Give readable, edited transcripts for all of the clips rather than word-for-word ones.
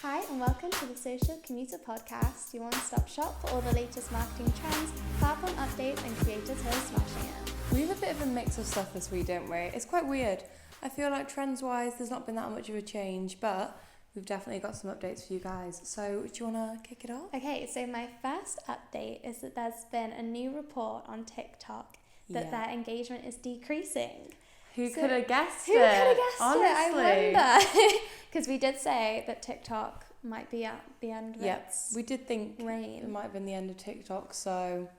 Hi and welcome to the Social Commuter Podcast, your one-stop shop for all the latest marketing trends, platform updates and creators who are smashing it. We have a bit of a mix of stuff this week, don't we? It's quite weird. I feel like trends-wise there's not been that much of a change, but we've definitely got some updates for you guys. So do you want to kick it off? Okay, so my first update is that there's been a new report on TikTok that their engagement is decreasing. Who could have guessed it? Who could have guessed Honestly. it? I wonder. Because we did say that TikTok might be at the end of its we did think reign. it might have been the end of TikTok, so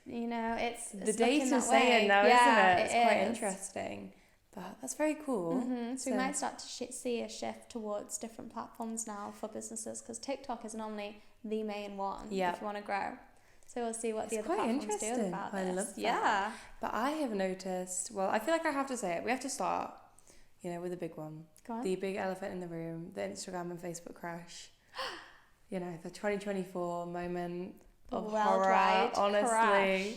you know, it's the looking data's that saying way. now, yeah, isn't it? It's quite is. interesting. But that's very cool. Mm-hmm. So we might start to see a shift towards different platforms now for businesses, because TikTok is normally the main one if you want to grow. So we'll see what the other platforms do about this. I love that. Yeah. But I have noticed, well, I feel like I have to say it. We have to start, with the big one. Go on. The big elephant in the room, the Instagram and Facebook crash. The 2024 moment of worldwide horror, honestly. crash.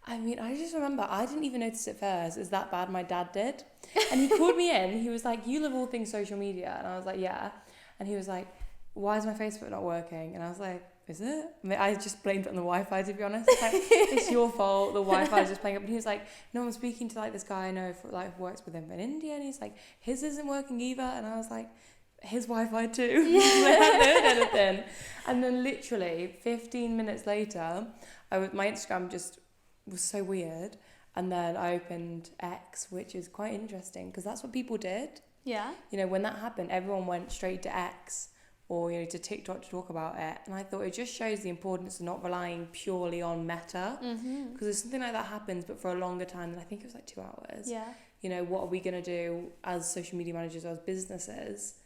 I mean, I just remember, I didn't even notice it first. It's that bad, my dad did. And he called me in. He was like, you love all things social media. And I was like, yeah. And he was like, why is my Facebook not working? And I was like, is it? I mean, I just blamed it on the Wi-Fi, to be honest. Like, it's your fault. The Wi-Fi is just playing up. And he was like, no, I'm speaking to this guy I know who works with him in India. And he's like, his isn't working either. And I was like, his Wi-Fi too. Yeah. I hadn't heard anything. And then literally 15 minutes later, my Instagram just was so weird. And then I opened X, which is quite interesting because that's what people did. Yeah. When that happened, everyone went straight to X or to TikTok to talk about it. And I thought it just shows the importance of not relying purely on Meta. Because if something like that happens, but for a longer time, then I think it was 2 hours. Yeah. What are we going to do as social media managers or as businesses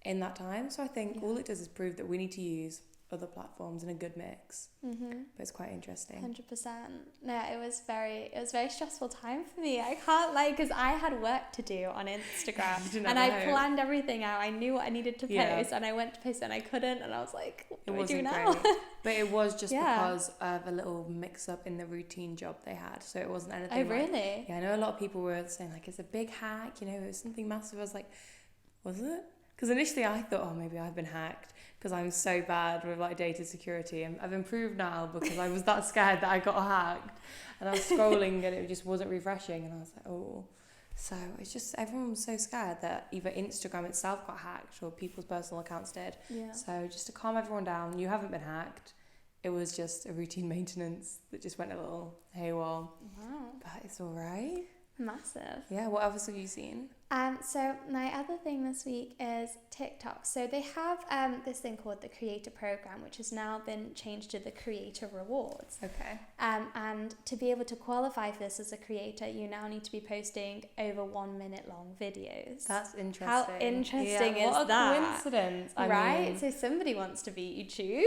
in that time? So I think all it does is prove that we need to use other platforms in a good mix. But it's quite interesting. 100%. No, it was very stressful time for me. I can't lie, because I had work to do on Instagram and I planned everything out. I knew what I needed to post and I went to post it and I couldn't, and I was like, what do I do now? Great. But it was just because of a little mix up in the routine job they had. So it wasn't anything. Oh, really? I know a lot of people were saying it's a big hack, it was something massive. I was like, was it? Because initially I thought, maybe I've been hacked because I'm so bad with data security. And I've improved now because I was that scared that I got hacked. And I was scrolling and it just wasn't refreshing. And I was like, oh. So it's just, everyone was so scared that either Instagram itself got hacked or people's personal accounts did. Yeah. So just to calm everyone down, you haven't been hacked. It was just a routine maintenance that just went a little haywire. Wow. But it's all right. Massive. Yeah, what else have you seen? So my other thing this week is TikTok. So they have this thing called the Creator Program, which has now been changed to the Creator Rewards. Okay. And to be able to qualify for this as a creator, you now need to be posting over 1 minute long videos. That's interesting. How interesting is what a that? coincidence. Right? mean, so somebody wants to be YouTube.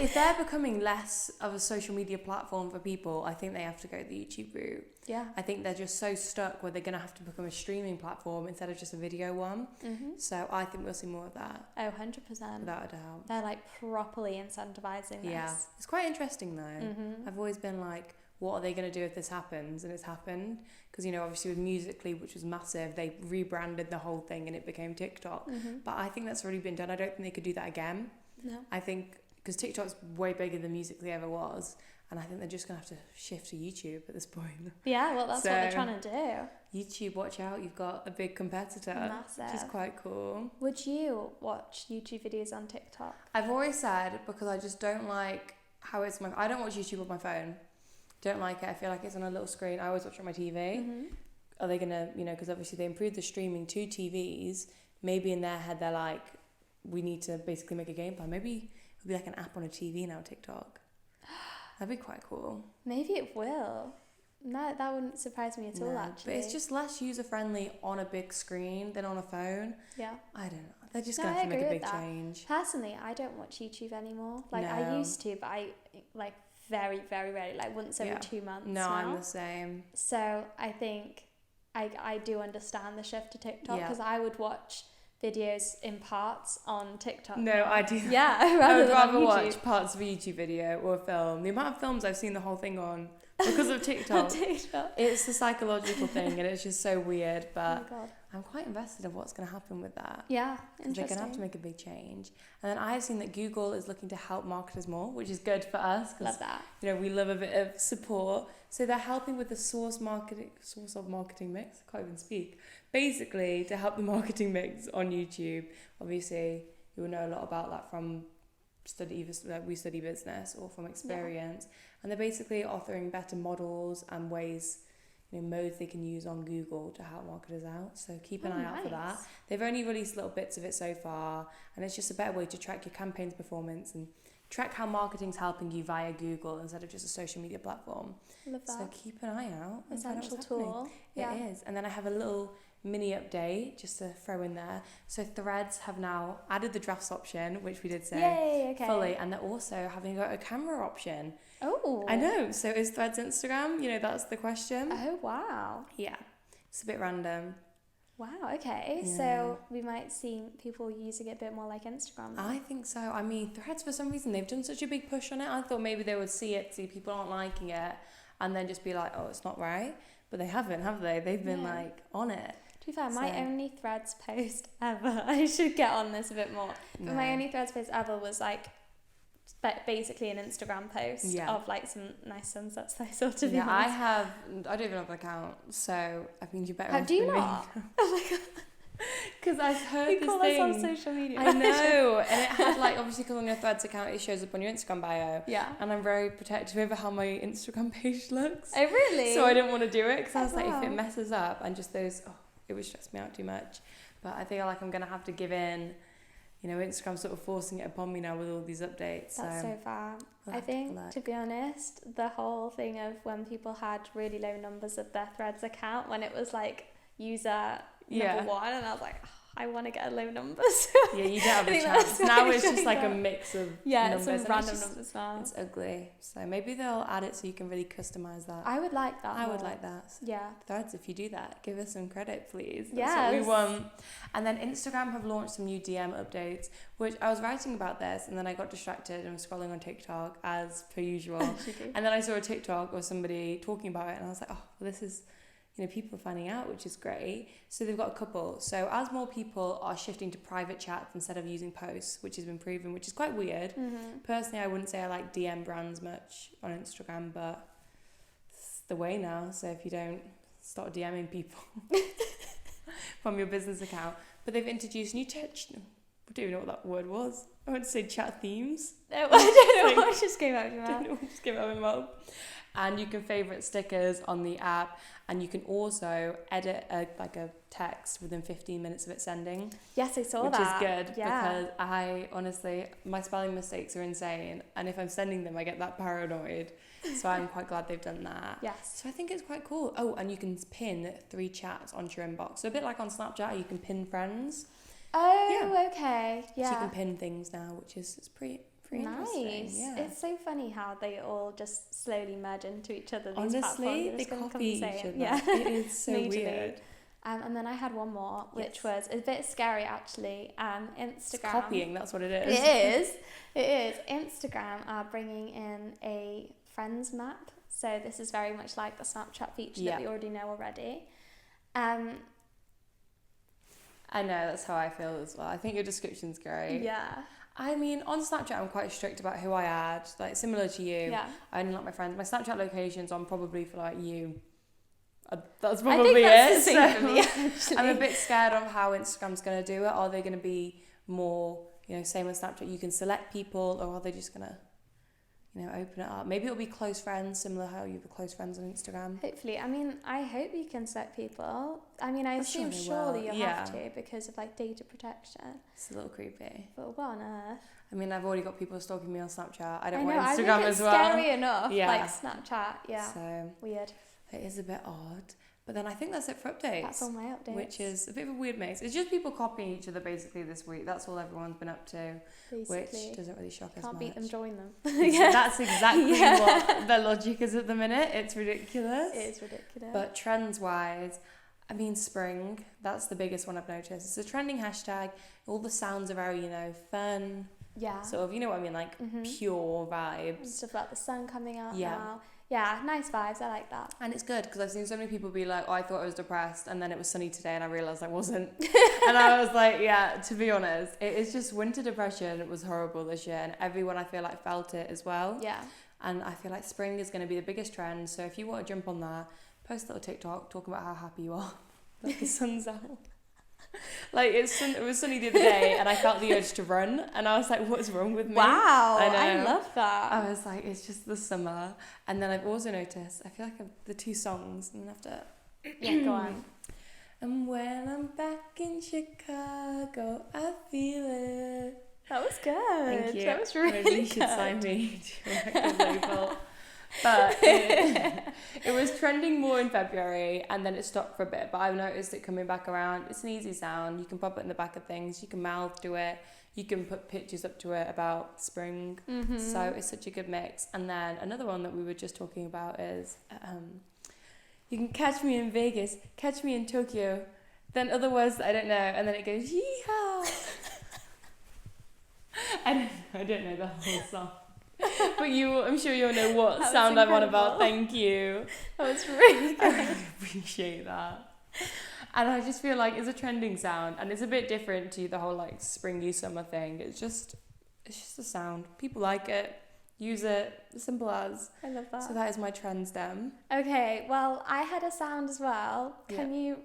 if they're becoming less of a social media platform for people, I think they have to go the YouTube route. Yeah. I think they're just so stuck where they're going to have to become a streaming platform instead of just a video one. So I think we'll see more of that. Oh, 100%. Without a doubt. They're properly incentivizing this. Yeah. It's quite interesting though. I've always been like, what are they going to do if this happens? And it's happened. Because, obviously with Musical.ly, which was massive, they rebranded the whole thing and it became TikTok. But I think that's already been done. I don't think they could do that again. No. I think, because TikTok's way bigger than Musical.ly ever was. And I think they're just going to have to shift to YouTube at this point. Yeah, well, that's what they're trying to do. YouTube, watch out. You've got a big competitor. Massive. Which is quite cool. Would you watch YouTube videos on TikTok? I've always said, because I just don't like how it's I don't watch YouTube on my phone. Don't like it. I feel like it's on a little screen. I always watch it on my TV. Are they going to, because obviously they improved the streaming to TVs. Maybe in their head they're like, we need to basically make a game plan. Maybe it'll be like an app on a TV now, TikTok. That'd be quite cool. Maybe it will. No, that wouldn't surprise me at all, actually. But it's just less user-friendly on a big screen than on a phone. Yeah. I don't know. They're just going to have to make a big change. Personally, I don't watch YouTube anymore. I used to, but I, very, very rarely, once every 2 months No, now. I'm the same. So I think I do understand the shift to TikTok, because I would watch videos in parts on TikTok. No, I do. Yeah, I would rather watch parts of a YouTube video or a film. The amount of films I've seen the whole thing on because of TikTok. TikTok. It's a psychological thing and it's just so weird, but I'm quite invested in what's going to happen with that. Yeah, interesting. They're going to have to make a big change. And then I've seen that Google is looking to help marketers more, which is good for us. Love that. You know, we love a bit of support. So they're helping with the source of marketing mix. I can't even speak. Basically, to help the marketing mix on YouTube. Obviously, you'll know a lot about that from we study business or from experience. Yeah. And they're basically offering better models and ways, modes they can use on Google to help marketers out. So keep an eye out for that. They've only released little bits of it so far, and it's just a better way to track your campaign's performance and track how marketing's helping you via Google instead of just a social media platform. Love that. So keep an eye out. Essential tool. It is. And then I have a little mini update just to throw in there. So Threads have now added the drafts option, which we did say fully, and they're also having a camera option. Oh, I know. So is Threads Instagram? That's the question. Oh wow. Yeah, it's a bit random. Wow. Okay. Yeah. So we might see people using it a bit more like Instagram. I think so. I mean, Threads, for some reason they've done such a big push on it. I thought maybe they would see people aren't liking it, and then just be like, oh, it's not right. But they haven't, have they? They've been on it. To be fair, my only Threads post ever, I should get on this a bit more, but my only Threads post ever was basically an Instagram post of some nice sunsets that I saw, to be honest. I don't even have an account, so I think you better How do you not? Oh my god. Because I've heard you this call thing. us on social media. I know, and it had obviously because on your Threads account it shows up on your Instagram bio. Yeah. And I'm very protective over how my Instagram page looks. Oh really? So I didn't want to do it because I was like, if it messes up and just those, it would stress me out too much. But I feel like I'm gonna have to give in. Instagram's sort of forcing it upon me now with all these updates. That's so far. I think, to be honest, the whole thing of when people had really low numbers of their Threads account, when it was user number 1, and I was like, I want to get a low numbers. Yeah, you don't have a chance. Now it's just a mix of numbers. Some random numbers now. It's ugly. So maybe they'll add it so you can really customize that. I would like that. I would like that. So yeah. Threads, if you do that, give us some credit, please. That's yes. what we want. And then Instagram have launched some new DM updates, which I was writing about this and then I got distracted and was scrolling on TikTok as per usual. And then I saw a TikTok of somebody talking about it and I was like, oh, well, this is... people are finding out, which is great. So they've got a couple. So as more people are shifting to private chats instead of using posts, which has been proven, which is quite weird. Mm-hmm. Personally, I wouldn't say I like DM brands much on Instagram, but it's the way now. So if you don't start DMing people from your business account. But they've introduced new I don't even know what that word was. I want to say chat themes. No, I don't know what just came out of your mouth. I don't know what just came out of my mouth. And you can favourite stickers on the app, and you can also edit a text within 15 minutes of it sending. Yes, I saw that. Which is good because I honestly, my spelling mistakes are insane, and if I'm sending them, I get that paranoid. So I'm quite glad they've done that. Yes. So I think it's quite cool. Oh, and you can pin 3 chats onto your inbox. So a bit like on Snapchat, you can pin friends. Oh, okay. Yeah. So you can pin things now, which is pretty nice. Yeah. It's so funny how they all just slowly merge into each other. These honestly, they copy each other. Yeah, it is so weird. And then I had one more, which was a bit scary actually. Instagram. It's copying, that's what it is. It is. Instagram are bringing in a Friends Map. So this is very much like the Snapchat feature that we already know already. I know, that's how I feel as well. I think your description's great. Yeah. I mean, on Snapchat, I'm quite strict about who I add. Similar to you. Yeah. I only like my friends. My Snapchat location's on probably for you. That's probably it. The same for me, actually. I'm a bit scared of how Instagram's going to do it. Are they going to be more, same as Snapchat, you can select people, or are they just going to, open it up? Maybe it'll be close friends, similar how you have close friends on Instagram. Hopefully. I mean, I hope you can select people. I mean, I assume surely you'll have to because of data protection. It's a little creepy. But what on earth? I mean, I've already got people stalking me on Snapchat. I don't want Instagram as well. I think it's scary enough. Yeah. Snapchat. Yeah. So weird. It is a bit odd. But then I think that's it for updates. That's all my updates. Which is a bit of a weird mix. It's just people copying each other basically this week. That's all everyone's been up to. Basically. Which doesn't really shock us much. Can't beat them, join them. That's exactly what their logic is at the minute. It's ridiculous. It is ridiculous. But trends-wise, I mean, spring, that's the biggest one I've noticed. It's a trending hashtag. All the sounds are very, fun. Yeah. Sort of, you know what I mean? Pure vibes. Stuff like the sun coming out now. Yeah, nice vibes. I like that. And it's good because I've seen so many people be like, oh, I thought I was depressed, and then it was sunny today and I realised I wasn't. And I was like, yeah, to be honest, it is just winter depression. It was horrible this year, and everyone I feel like felt it as well. Yeah. And I feel like spring is going to be the biggest trend. So if you want to jump on that, post a little TikTok, talk about how happy you are that the sun's out. Like it was sunny the other day, and I felt the urge to run, and I was like, "What's wrong with me?" Wow, I know. I love that. I was like, "It's just the summer." And then I've also noticed, I feel like the two songs, and after, yeah, go on. And when I'm back in Chicago, I feel it. That was good. Thank you. That was really Maybe you good. should sign me to a record label. But it was trending more in February, and then it stopped for a bit. But I've noticed it coming back around. It's an easy sound. You can pop it in the back of things. You can mouth to it. You can put pictures up to it about spring. Mm-hmm. So it's such a good mix. And then another one that we were just talking about is you can catch me in Vegas, catch me in Tokyo. Then other words that I don't know, and then it goes yeehaw. I don't know the whole song. But I'm sure you'll know what That sound I'm on about. incredible. Thank you. That was really good. I appreciate that. And I just feel like it's a trending sound, and it's a bit different to the whole like springy summer thing. It's just a sound. People like it. Use it. Simple as. I love that. So that is my trends them. Okay, well, I had a sound as well. Can you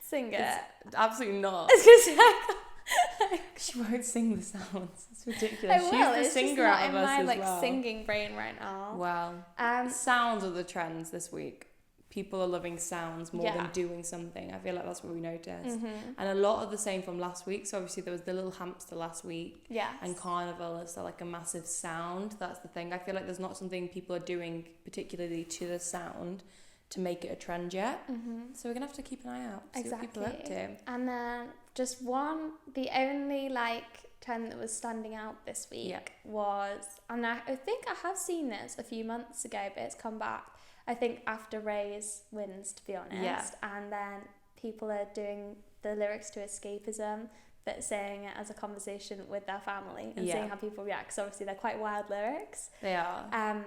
sing it? Absolutely not. I was gonna say, She won't sing the sounds. It's I ridiculous. will. She's the It's singer just not out in of us my as like well. singing brain right now. Wow. Sounds are the trends this week. People are loving sounds more than doing something. I feel like that's what we noticed. Mm-hmm. And a lot of the same from last week. So obviously there was the little hamster last week. Yes. And carnival is like a massive sound. That's the thing. I feel like there's not something people are doing particularly to the sound to make it a trend yet. Mm-hmm. So we're going to have to keep an eye out. See what people are up to. And then just the only like trend that was standing out this week was, and I think I have seen this a few months ago, but it's come back. I think after Ray's wins, to be honest. Yeah. And then people are doing the lyrics to Escapism, but saying it as a conversation with their family and seeing how people react. Because obviously they're quite wild lyrics. They are.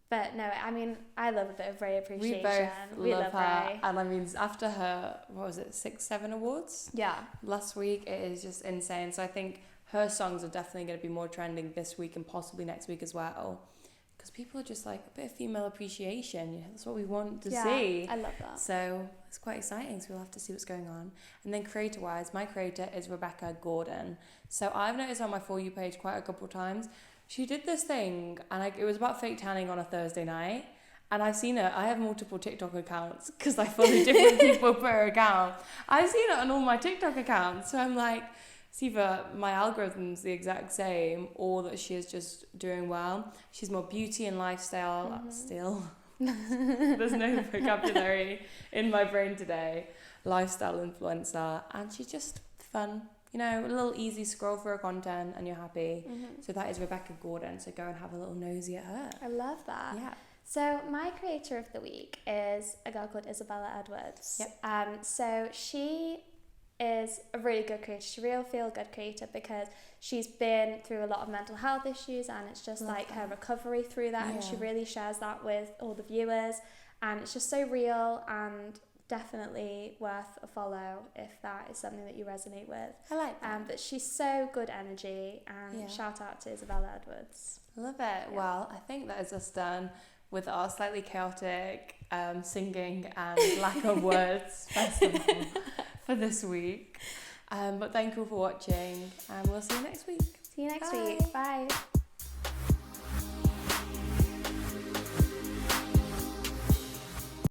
But no, I mean, I love a bit of Ray appreciation. We both love her. Ray. And I mean, after her, 6-7 awards? Yeah. Last week, it is just insane. So I think her songs are definitely going to be more trending this week and possibly next week as well. Because people are just like a bit of female appreciation. Yeah, that's what we want to see. I love that. So it's quite exciting. So we'll have to see what's going on. And then creator-wise, my creator is Rebecca Gordon. So I've noticed on my For You page quite a couple of times, she did this thing, and it was about fake tanning on a Thursday night. And I've seen it. I have multiple TikTok accounts because I follow different people per account. I've seen it on all my TikTok accounts. So I'm like, it's either my algorithm's the exact same or that she is just doing well. She's more beauty and lifestyle still. There's no vocabulary in my brain today. Lifestyle influencer. And she's just fun. You know, a little easy scroll through her content and you're happy. Mm-hmm. So that is Rebecca Gordon. So go and have a little nosy at her. I love that. Yeah. So my creator of the week is a girl called Isabella Edwards. Yep. So she is a really good creator. She's a real feel-good creator because she's been through a lot of mental health issues, and it's just her recovery through that, and she really shares that with all the viewers, and it's just so real and definitely worth a follow if that is something that you resonate with. I like that. But she's so good energy, and shout out to Isabella Edwards. Love it. Yeah. Well, I think that is us done with our slightly chaotic singing and lack of words festival for this week. But thank you all for watching, and we'll see you next week. See you next week. Bye.